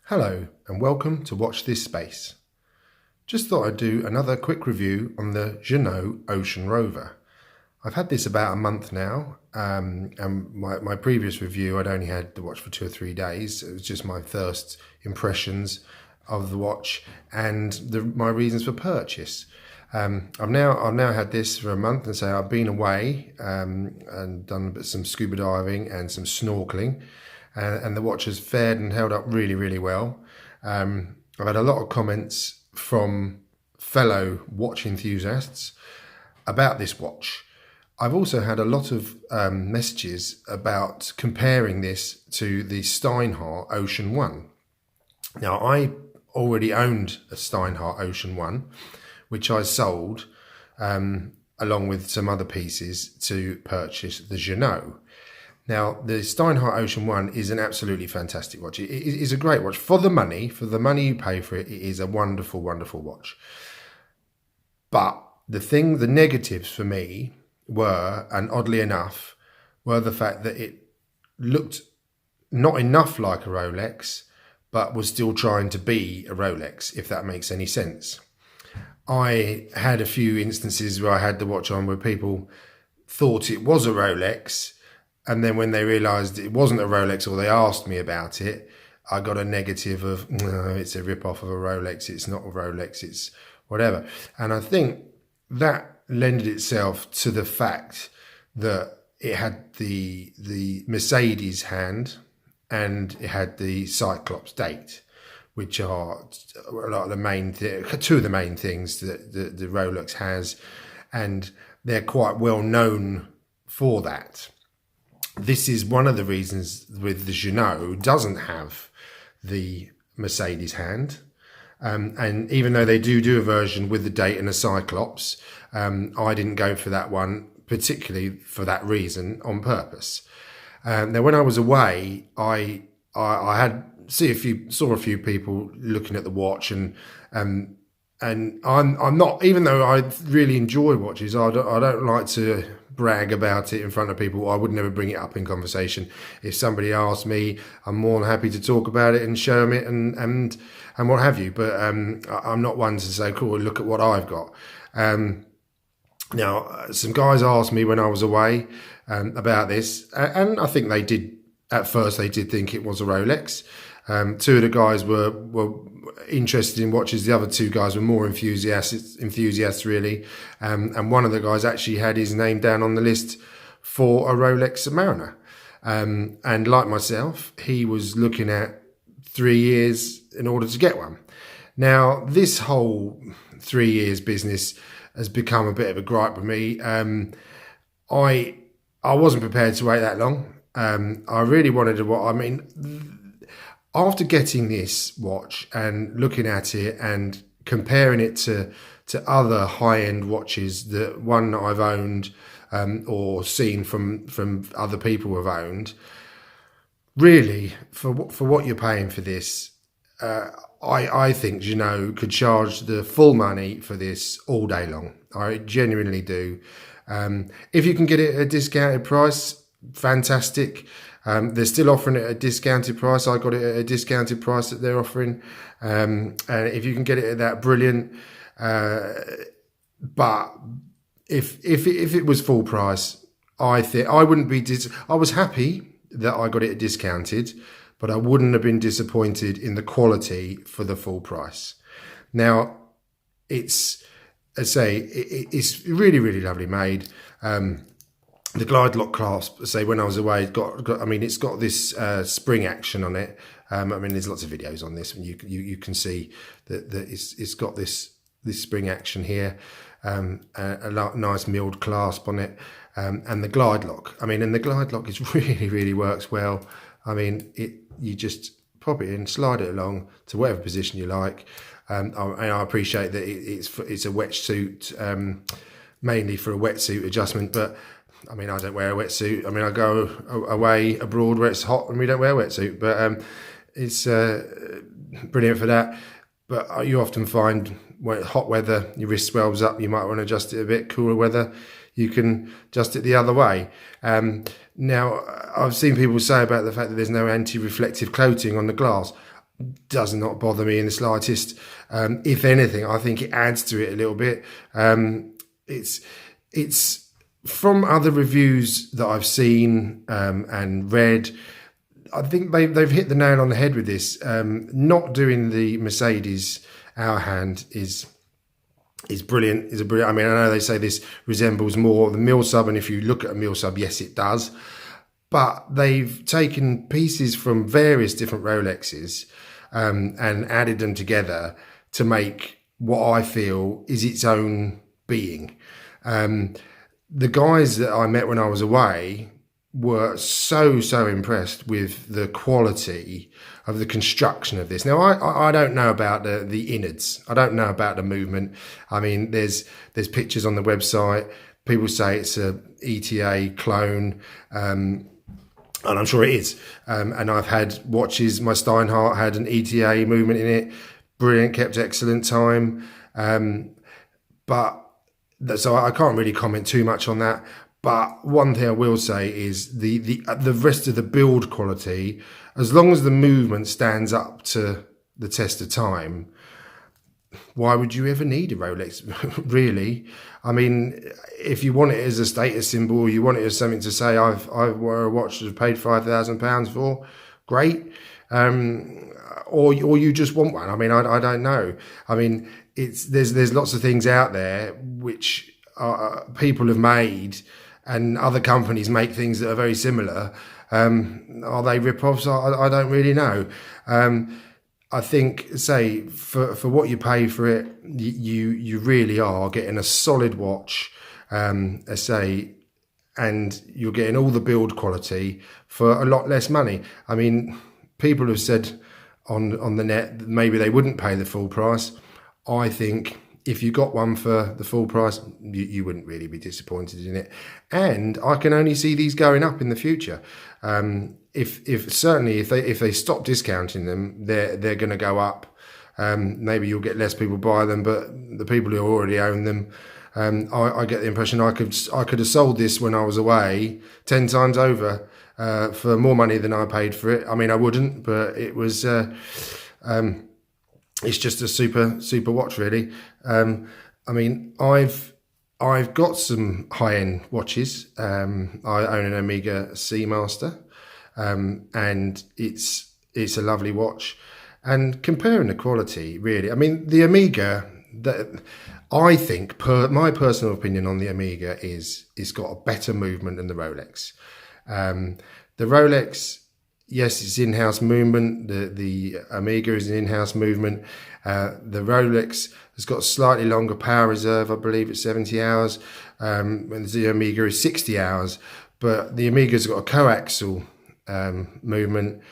Hello and welcome to Watch This Space. Just thought I'd do another quick review on the GINAULT Ocean Rover. I've had this about a month now, and my previous review I'd only had the watch for 2 or 3 days. It was just my first impressions of the watch and my reasons for purchase. I've now had this for a month, and so I've been away and done some scuba diving and some snorkeling, and the watch has fared and held up really well. I've had a lot of comments from fellow watch enthusiasts about this watch. I've also had a lot of messages about comparing this to the Steinhardt Ocean One. Now, I already owned a Steinhardt Ocean One, which I sold along with some other pieces to purchase the GINAULT. Now, the Steinhardt Ocean One is an absolutely fantastic watch. It is a great watch for the money you pay for it. It is a wonderful watch. But the negatives for me were, and oddly enough, were the fact that it looked not enough like a Rolex, but was still trying to be a Rolex, if that makes any sense. I had a few instances where I had the watch on where people thought it was a Rolex, and then when they realised it wasn't a Rolex, or they asked me about it, I got a negative of, no, it's a rip-off of a Rolex, it's not a Rolex, it's whatever. And I think that lended itself to the fact that it had the Mercedes hand and it had the Cyclops date, which are a lot of the main two of the main things that the Rolex has, and they're quite well known for that. This is one of the reasons with the GINAULT doesn't have the Mercedes hand, and even though they do a version with the date and a Cyclops, I didn't go for that one particularly for that reason on purpose. Now, when I was away, I saw a few people looking at the watch, and I'm not, even though I really enjoy watches, I don't like to brag about it in front of people. I would never bring it up in conversation. If somebody asked me, I'm more than happy to talk about it and show them it and what have you. But I'm not one to say, cool, look at what I've got. Now, some guys asked me when I was away about this, and I think they did. At first, they did think it was a Rolex. Two of the guys were interested in watches. The other two guys were more enthusiasts really. And one of the guys actually had his name down on the list for a Rolex Submariner. And like myself, he was looking at 3 years in order to get one. Now, this whole 3 years business has become a bit of a gripe with me. I wasn't prepared to wait that long. I really wanted to, after getting this watch and looking at it and comparing it to other high-end watches, the one that I've owned or seen from other people who have owned, really, for what you're paying for this, I think GINAULT could charge the full money for this all day long. I genuinely do. If you can get it at a discounted price, fantastic. They're still offering it at a discounted price. I got it at a discounted price that they're offering. And if you can get it at that, brilliant. But if it was full price, I think I wouldn't be. I was happy that I got it discounted, but I wouldn't have been disappointed in the quality for the full price. Now, it's, as I say, it's really lovely made. The glide lock clasp, say when I was away, it's got this spring action on it. There's lots of videos on this, and you can see that it's got this spring action here, a nice milled clasp on it, and the glide lock. And the glide lock is really works well. You just pop it in, slide it along to whatever position you like. And I appreciate that it's a wetsuit, mainly for a wetsuit adjustment, but I don't wear a wetsuit. I go away abroad where it's hot and we don't wear a wetsuit, but it's brilliant for that. But you often find when hot weather, your wrist swells up, you might want to adjust it a bit. Cooler weather, you can adjust it the other way. Now, I've seen people say about the fact that there's no anti-reflective coating on the glass. does not bother me in the slightest. If anything, I think it adds to it a little bit. It's from other reviews that I've seen and read. I think they've hit the nail on the head with this. Not doing the Mercedes hour hand is brilliant. Is a brilliant. I mean, I know they say this resembles more the mill sub, and if you look at a mill sub, yes, it does. But they've taken pieces from various different Rolexes and added them together to make what I feel is its own being. The guys that I met when I was away were so impressed with the quality of the construction of this. Now, I don't know about the innards. I don't know about the movement. I mean, there's pictures on the website. People say it's a ETA clone. And I'm sure it is. And I've had watches. My Steinhardt had an ETA movement in it. Brilliant, kept excellent time. So I can't really comment too much on that. But one thing I will say is the rest of the build quality, as long as the movement stands up to the test of time, why would you ever need a Rolex, really? I mean, if you want it as a status symbol, you want it as something to say, I wore a watch that I've paid £5,000 for, great. Or you just want one. I mean, I don't know. I mean, there's lots of things out there which people have made, and other companies make things that are very similar. Are they rip-offs? I don't really know. I think, say, for what you pay for it, you really are getting a solid watch, and you're getting all the build quality for a lot less money. I mean, people have said on the net that maybe they wouldn't pay the full price. I think if you got one for the full price, you wouldn't really be disappointed in it. And I can only see these going up in the future. If they stop discounting them, they're going to go up. Maybe you'll get less people buy them, but the people who already own them, I get the impression I could have sold this when I was away 10 times over for more money than I paid for it. I mean, I wouldn't, but it was. It's just a super watch, really. I mean, I've got some high-end watches. I own an Omega Seamaster, and it's a lovely watch. And comparing the quality, really, I mean, the Omega, I think, my personal opinion on the Omega is it's got a better movement than the Rolex. The Rolex, yes, it's in-house movement. The Omega is an in-house movement. The Rolex has got a slightly longer power reserve. I believe it's 70 hours. And the Omega is 60 hours. But the Omega's got a coaxial movement,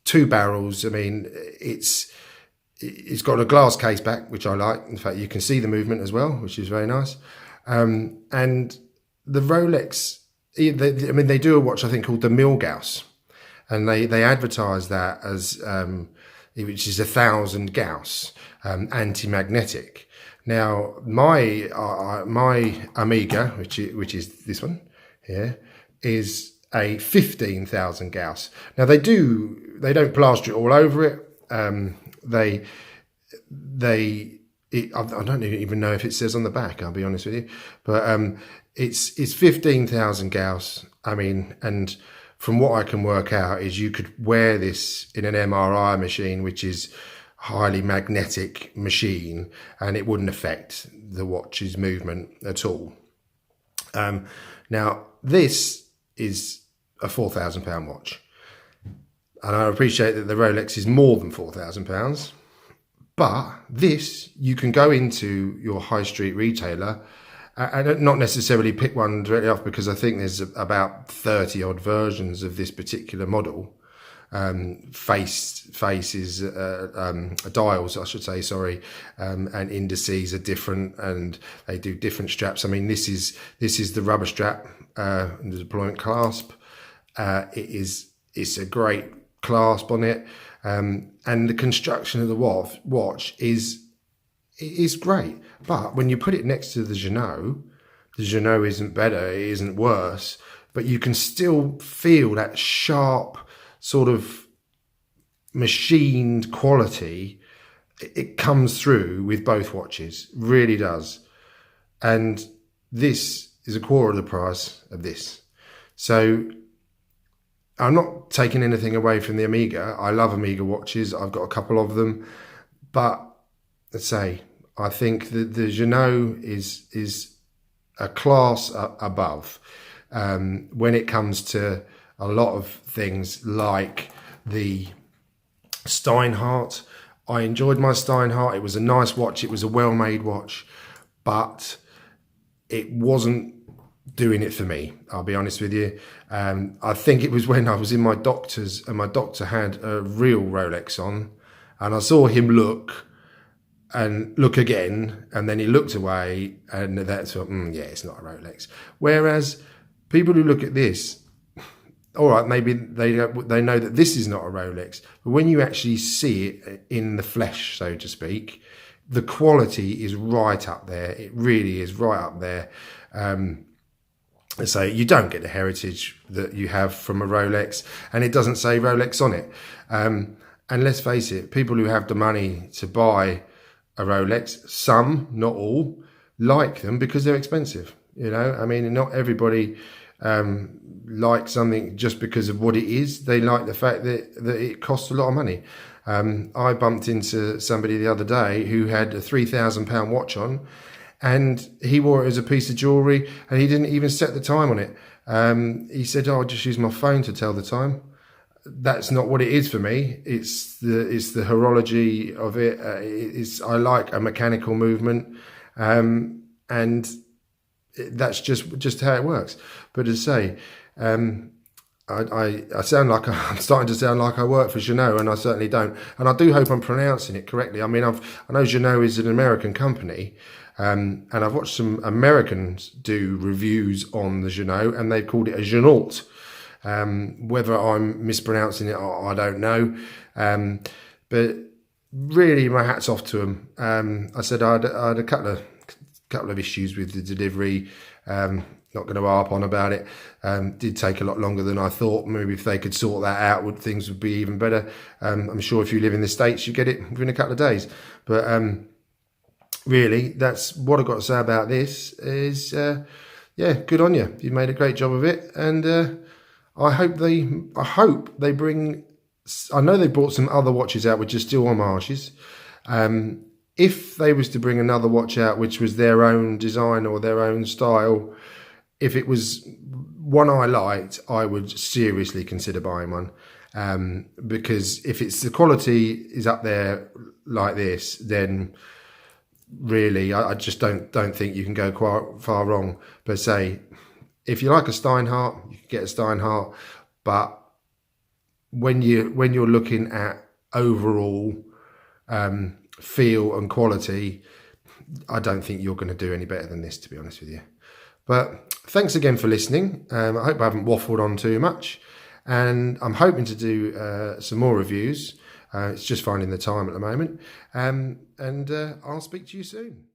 2 barrels. I mean, it's got a glass case back, which I like. In fact, you can see the movement as well, which is very nice. And the Rolex, they do a watch, I think, called the Milgauss. And they advertise that as, which is 1,000 Gauss, anti-magnetic. Now, my Omega, which is this one here, is a 15,000 Gauss. Now they don't plaster it all over it. I don't even know if it says on the back, I'll be honest with you, but it's 15,000 Gauss. I mean, and from what I can work out is you could wear this in an MRI machine, which is a highly magnetic machine, and it wouldn't affect the watch's movement at all. Now, this is a £4,000 watch. And I appreciate that the Rolex is more than £4,000. But this, you can go into your high street retailer and not necessarily pick one directly off, because I think there's about 30 odd versions of this particular model. Faces, dials, I should say, sorry, and indices are different, and they do different straps. I mean, this is the rubber strap, the deployment clasp. It's a great clasp on it, and the construction of the watch is great. But when you put it next to the GINAULT isn't better, it isn't worse, but you can still feel that sharp sort of machined quality, it comes through with both watches, really does. And this is a quarter of the price of this. So I'm not taking anything away from the Omega. I love Omega watches. I've got a couple of them. But let's say, I think that the GINAULT is a class above when it comes to a lot of things like the Steinhardt. I enjoyed my Steinhardt. It was a nice watch. It was a well-made watch, but it wasn't doing it for me. I'll be honest with you. I think it was when I was in my doctor's and my doctor had a real Rolex on, and I saw him look and look again, and then he looked away, and that's what, yeah, it's not a Rolex. Whereas people who look at this, all right, maybe they know that this is not a Rolex, but when you actually see it in the flesh, so to speak, the quality is right up there. It really is right up there. So you don't get the heritage that you have from a Rolex, and it doesn't say Rolex on it. And let's face it, people who have the money to buy a Rolex, some, not all, like them because they're expensive. You know, I mean, not everybody like something just because of what it is. They like the fact that it costs a lot of money. I bumped into somebody the other day who had a £3,000 watch on, and he wore it as a piece of jewellery, and he didn't even set the time on it. He said, "Oh, I just use my phone to tell the time." That's not what it is for me. It's the horology of it. I like a mechanical movement, and that's just how it works. But as I say, I sound like I'm starting to sound like I work for GINAULT, and I certainly don't. And I do hope I'm pronouncing it correctly. I mean, I know GINAULT is an American company, and I've watched some Americans do reviews on the GINAULT, and they've called it a GINAULT. Whether I'm mispronouncing it, I don't know. But really, my hat's off to them. I said I had a couple of issues with the delivery. Not going to harp on about it. Did take a lot longer than I thought. Maybe if they could sort that out, things would be even better. I'm sure if you live in the States, you get it within a couple of days. But really, that's what I've got to say about this. Is yeah, good on you. You've made a great job of it, and I hope they bring. I know they brought some other watches out which are still homages. If they was to bring another watch out which was their own design or their own style, if it was one I liked, I would seriously consider buying one. Because if it's the quality is up there like this, then really I just don't think you can go quite far wrong. But say, if you like a Steinhardt, you can get a Steinhardt. But when you're looking at overall feel and quality, I don't think you're going to do any better than this, to be honest with you. But thanks again for listening. I hope I haven't waffled on too much, and I'm hoping to do some more reviews. It's just finding the time at the moment, and I'll speak to you soon.